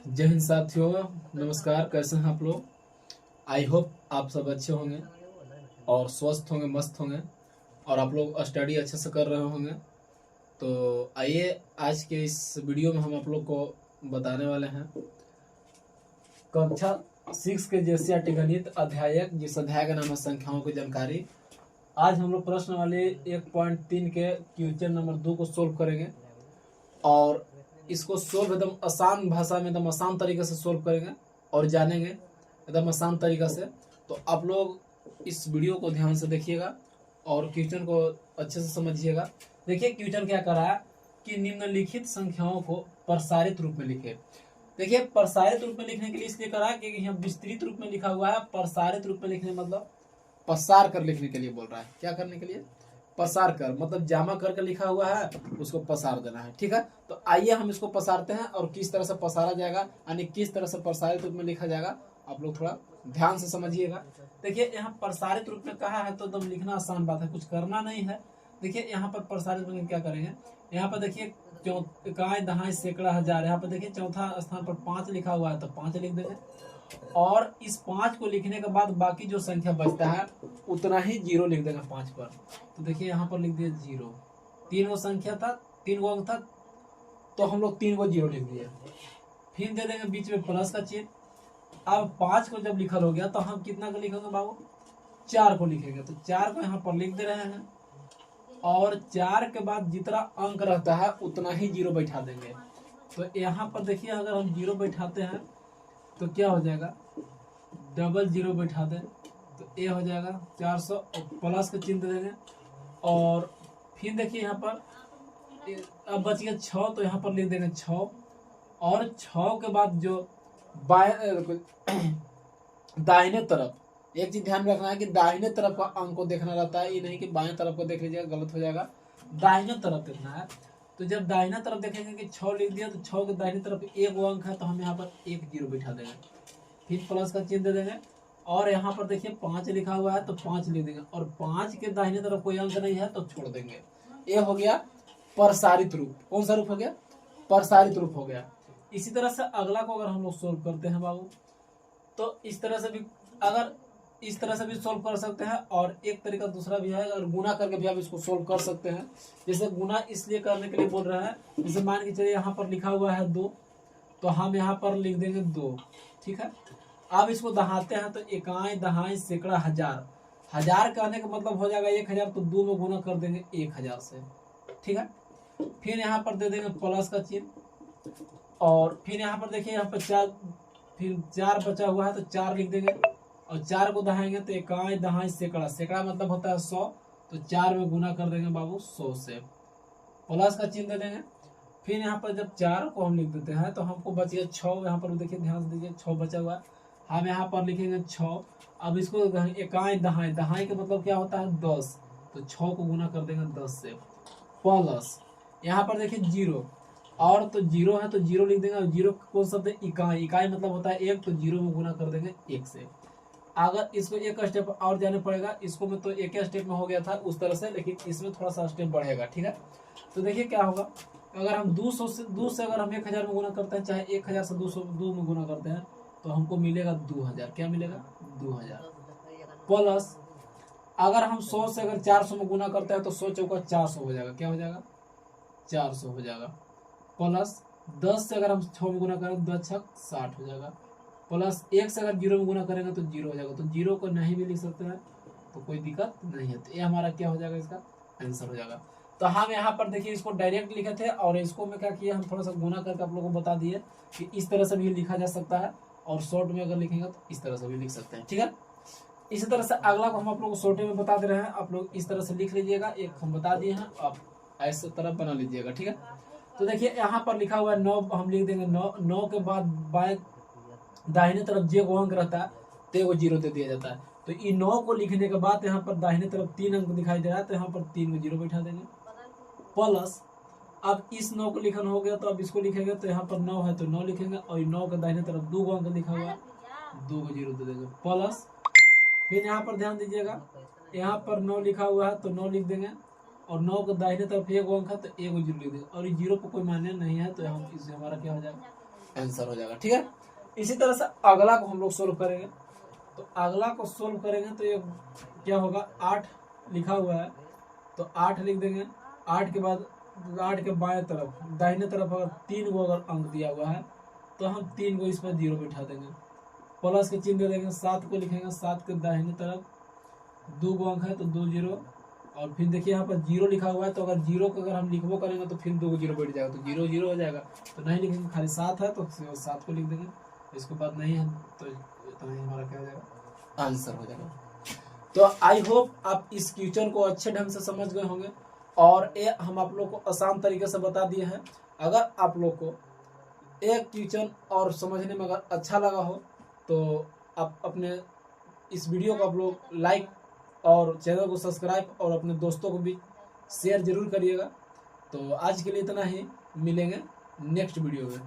जय हिंद साथियों, नमस्कार। कैसे हैं आप लोग? आई होप आप सब अच्छे होंगे और स्वस्थ होंगे, मस्त होंगे और आप लोग स्टडी अच्छे से कर रहे होंगे। तो आइए आज के इस वीडियो में हम आप लोग को बताने वाले हैं कक्षा 6 के जैसे गणित अध्याय, जिस अध्याय का नाम है संख्याओं की जानकारी। आज हम लोग प्रश्न वाले 1.3 के क्वेश्चन नंबर 2 को सोल्व करेंगे और इसको सोल्व एकदम आसान भाषा में, एकदम आसान तरीके से सोल्व करेंगे और जानेंगे एकदम आसान तरीका से। तो आप लोग इस वीडियो को ध्यान से देखिएगा और क्वेश्चन को अच्छे से समझिएगा। देखिए क्वेश्चन क्या कर रहा है कि निम्नलिखित संख्याओं को प्रसारित रूप में लिखे। देखिए प्रसारित रूप में लिखने के लिए इसलिए कर रहा है कि यहाँ विस्तृत रूप में लिखा हुआ है। प्रसारित रूप में लिखने मतलब पसार कर लिखने के लिए बोल रहा है। क्या करने के लिए? पसार कर, मतलब जामा करके लिखा हुआ है, उसको पसार देना है। ठीक है, तो आइए हम इसको पसारते हैं और किस तरह से पसारा जाएगा, यानी किस तरह से प्रसारित रूप में लिखा जाएगा, आप लोग थोड़ा ध्यान से समझिएगा। देखिए यहाँ प्रसारित रूप में कहा है तो एकदम लिखना आसान बात है, कुछ करना नहीं है। देखिए यहाँ पर प्रसारित रूप में क्या करेंगे, यहाँ पर देखिए इकाई दहाई सैकड़ा हजार, यहाँ पर देखिए चौथा स्थान पर 5 लिखा हुआ है तो 5 लिख देंगे और इस 5 को लिखने के बाद बाकी जो संख्या बचता है उतना ही 0 लिख देगा 5 पर। तो देखिए यहाँ पर लिख दिया 0। 3 गो संख्या था, 3 गो अंक था, तो हम लोग 3 गो 0 लिख दिए। फिर दे देंगे बीच में प्लस का चिन्ह। अब 5 को जब लिखल हो गया तो हम कितना को लिखेंगे बाबू? 4 को लिखेंगे। तो 4 को यहाँ पर लिख दे रहे हैं और 4 के बाद जितना अंक रहता है उतना ही 0 बैठा देंगे। तो यहाँ पर देखिए अगर हम 0 बैठाते हैं तो क्या हो जाएगा, डबल 0 बैठा दें तो ए हो जाएगा 400 और प्लस का चिन्ह देंगे। और फिर देखिए यहाँ पर अब बच गया 6, तो यहाँ पर लिख देंगे 6 और 6 के बाद जो दाहिने तरफ, एक चीज ध्यान रखना है कि दाहिने तरफ का अंक को देखना रहता है, ये नहीं कि बाएं तरफ को देख लीजिएगा, गलत हो जाएगा। दाहिने तरफ देखना है। तो जब दाहिना तरफ देखेंगे कि 6 लिख दिया तो 6 के दाहिने तरफ 1 अंक है तो हम यहाँ पर 1 0 बिठा देंगे, फिर प्लस का चिन्ह दे देंगे और यहाँ पर देखिए 5 लिखा हुआ है तो 5 लिख देंगे और 5 के दाहिने तरफ कोई अंक नहीं है तो छोड़ देंगे। ये हो गया प्रसारित रूप। कौन सा रूप हो गया? प्रसारित रूप हो गया। इसी तरह से अगला को अगर हम लोग सोल्व करते हैं बाबू, तो इस तरह से भी, अगर इस तरह से भी सोल्व कर सकते हैं और एक तरीका दूसरा भी है, अगर गुना करके भी आप इसको सोल्व कर सकते हैं। जैसे गुना इसलिए करने के लिए बोल रहे हैं, जैसे मान के चलिए यहाँ पर लिखा हुआ है 2 तो हम यहाँ पर लिख देंगे 2। ठीक है, अब इसको दहाते हैं तो इकाई दहाई सैकड़ा हजार, हजार कहने का मतलब हो जाएगा 1000, तो 2 में गुना कर देंगे 1000 से। ठीक है, फिर यहाँ पर दे देंगे प्लस का चिन्ह और फिर यहाँ पर देखिए यहाँ पर 4, फिर 4 बचा हुआ है तो 4 लिख देंगे और 4 को दहाएंगे तो इकाई दहाई सैकड़ा, सैकड़ा मतलब होता है 100, तो 4 में गुना कर देंगे बाबू 100 से, प्लस का चिन्ह दे देंगे। फिर यहाँ पर जब 4 को हम लिख देते हैं तो हमको बच गया 6। यहाँ पर देखिए ध्यान से दीजिए 6 बचा हुआ है, हम यहाँ पर लिखेंगे 6। अब इसको इकाई दहाई, दहाई का मतलब क्या होता है 10, तो 6 को गुना कर देंगे 10 से, प्लस यहाँ पर देखिए 0 और तो 0 है तो 0 लिख देंगे और 0 कौन शब्द है? इकाई, इकाई मतलब होता है 1, तो 0 में गुना कर देंगे 1 से। अगर इसको एक स्टेप और जाने पड़ेगा, इसको में तो एक स्टेप में हो गया था उस तरह से, लेकिन इसमें थोड़ा सा स्टेप बढ़ेगा। ठीक है, तो देखिए क्या होगा, अगर हम 200 से अगर हम 1000 में गुना करते हैं, चाहे 1000 से 2 में गुना करते हैं तो हमको मिलेगा 2000। क्या मिलेगा? 2000। प्लस अगर हम 100 से अगर 400 में गुना करते हैं तो 100 चौका 400 हो जाएगा। क्या हो जाएगा? 400 हो जाएगा। प्लस 10 से अगर हम 6 में गुना करें 2 छक 60 हो जाएगा। प्लस 1 से अगर 0 में गुना करेंगे तो 0 हो जाएगा। तो 0 को नहीं भी लिख सकते हैं तो कोई दिक्कत नहीं है। तो ये हमारा क्या हो जाएगा? इसका आंसर हो जाएगा। तो हम यहाँ पर देखिए इसको डायरेक्ट लिखे थे और इसको में क्या किया, हम थोड़ा सा गुना करके आप लोगों को बता दिए कि इस तरह से भी लिखा जा सकता है और शॉर्ट में अगर लिखेंगे तो इस तरह से भी लिख सकते हैं। ठीक है, इसी तरह से अगला को हम आप लोगों को शॉर्ट में बता दे रहे हैं, आप लोग इस तरह से लिख लीजिएगा। एक हम बता दिए हैं, आप ऐसे तरह बना लीजिएगा। ठीक है, तो देखिए यहाँ पर लिखा हुआ है 9, हम लिख देंगे 9 के बाद बाएं दाहिने तरफ जे को अंक रहता है ते को 0 दे दिया जाता है। तो ये 9 को लिखने के बाद यहाँ पर दाहिने तरफ 3 अंक दिखाई दे रहा है तो यहाँ पर 3 को 0 बैठा देंगे। प्लस अब इस 9 को लिखना हो गया तो अब इसको लिखेंगे तो यहाँ पर 9 है तो 9 लिखेंगे और 9 के दाहिने तरफ 2 अंक लिखा हुआ है, 2 को 0 दे देंगे। प्लस फिर यहाँ पर ध्यान दीजिएगा, यहाँ पर 9 लिखा हुआ है तो 9 लिख देंगे और 9 के दाहिने तरफ 1 अंक है तो 1 को 0 लिख देंगे और 0 को कोई मान्य नहीं है तो हम इससे हमारा क्या हो जाएगा? आंसर हो जाएगा। ठीक है, इसी तरह से अगला को हम लोग सोल्व करेंगे। तो अगला को सोल्व करेंगे तो ये क्या होगा, 8 लिखा हुआ है तो 8 लिख देंगे। 8 के बाद 8 के बाएं तरफ दाहिने तरफ अगर 3 को अगर अंक दिया हुआ है तो हम 3 को इस पर 0 बिठा देंगे, प्लस के चिन्ह दे देंगे। 7 को लिखेंगे, 7 के दाहिने तरफ 2 को अंक है तो 2 0, और फिर देखिए यहाँ पर 0 लिखा हुआ है तो अगर 0 को अगर हम लिखबो करेंगे तो फिर 2 को 0 बैठ जाएगा तो 0 0 हो जाएगा। तो नहीं लिखेंगे, खाली 7 है तो 7 को लिख देंगे, इसके बाद नहीं है तो नहीं, हमारा क्या हो जाएगा, आंसर हो जाएगा। तो आई होप आप इस क्वेश्चन को अच्छे ढंग से समझ गए होंगे और ये हम आप लोग को आसान तरीके से बता दिए हैं। अगर आप लोग को एक क्वेश्चन और समझने में अगर अच्छा लगा हो तो आप अपने इस वीडियो को आप लोग लाइक और चैनल को सब्सक्राइब और अपने दोस्तों को भी शेयर जरूर करिएगा। तो आज के लिए इतना ही, मिलेंगे नेक्स्ट वीडियो में।